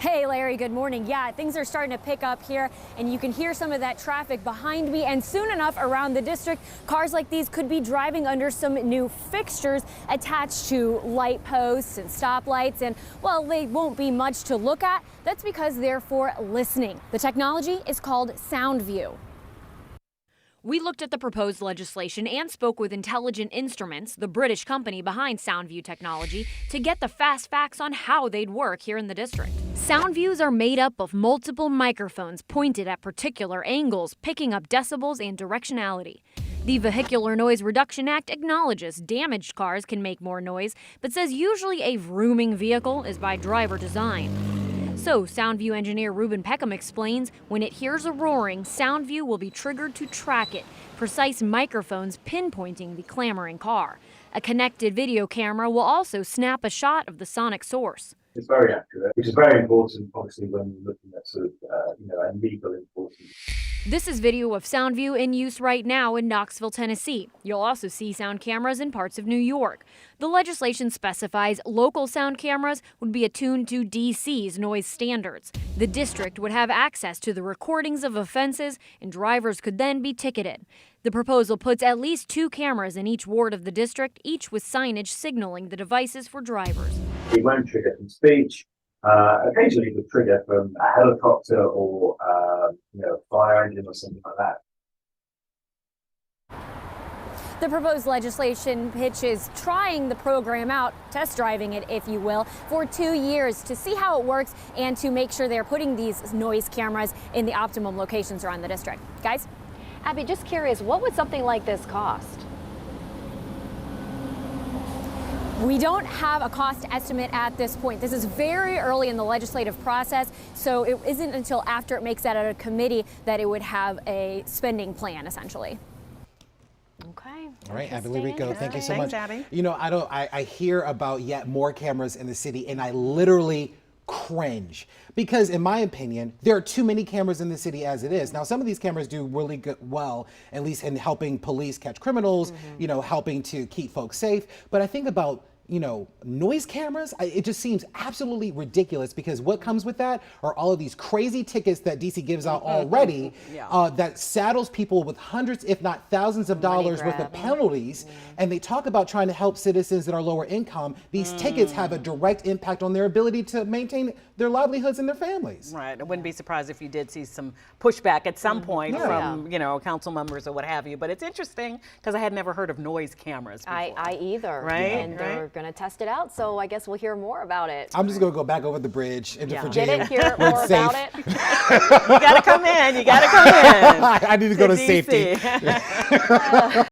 Hey Larry, good morning. Yeah, things are starting to pick up here and you can hear some of that traffic behind me, and soon enough around the district, cars like these could be driving under some new fixtures attached to light posts and stoplights, and well, they won't be much to look at. That's because they're for listening. The technology is called SoundView. We looked at the proposed legislation and spoke with Intelligent Instruments, the British company behind SoundView technology, to get the fast facts on how they'd work here in the district. SoundViews are made up of multiple microphones pointed at particular angles, picking up decibels and directionality. The Vehicular Noise Reduction Act acknowledges damaged cars can make more noise, but says usually a vrooming vehicle is by driver design. So, SoundView engineer Ruben Peckham explains, when it hears a roaring, SoundView will be triggered to track it, precise microphones pinpointing the clamoring car. A connected video camera will also snap a shot of the sonic source. It's very accurate, which is very important, obviously, when looking at sort of, a legal enforcement. This is video of SoundView in use right now in Knoxville, Tennessee. You'll also see sound cameras in parts of New York. The legislation specifies local sound cameras would be attuned to DC's noise standards. The district would have access to the recordings of offenses, and drivers could then be ticketed. The proposal puts at least 2 cameras in each ward of the district, each with signage signaling the devices for drivers. It won't trigger from speech. Occasionally it would trigger from a helicopter or a fire engine or something like that. The proposed legislation pitches trying the program out, test driving it, if you will, for 2 years to see how it works and to make sure they're putting these noise cameras in the optimum locations around the district. Guys? Abby, just curious, what would something like this cost? We don't have a cost estimate at this point. This is very early in the legislative process, so it isn't until after it makes that out of committee that it would have a spending plan, essentially. Okay. All right, Abby Llorico, thank you so Thanks, much. Abby. You know, I hear about yet more cameras in the city, and I literally cringe because, in my opinion, there are too many cameras in the city as it is. Now, some of these cameras do really good, well, at least in helping police catch criminals, helping to keep folks safe. But I think about noise cameras, it just seems absolutely ridiculous, because what comes with that are all of these crazy tickets that DC gives out already that saddles people with hundreds, if not thousands of dollars worth of penalties. And they talk about trying to help citizens that are lower income. These tickets have a direct impact on their ability to maintain their livelihoods and their families. Right. I wouldn't be surprised if you did see some pushback at some point from, council members or what have you. But it's interesting because I had never heard of noise cameras before. I either. Right. And they're going to test it out, so I guess we'll hear more about it. I'm just going to go back over the bridge into Get Virginia. it, hear more about it. You got to come in. You got to come in. I need to go to DC. safety.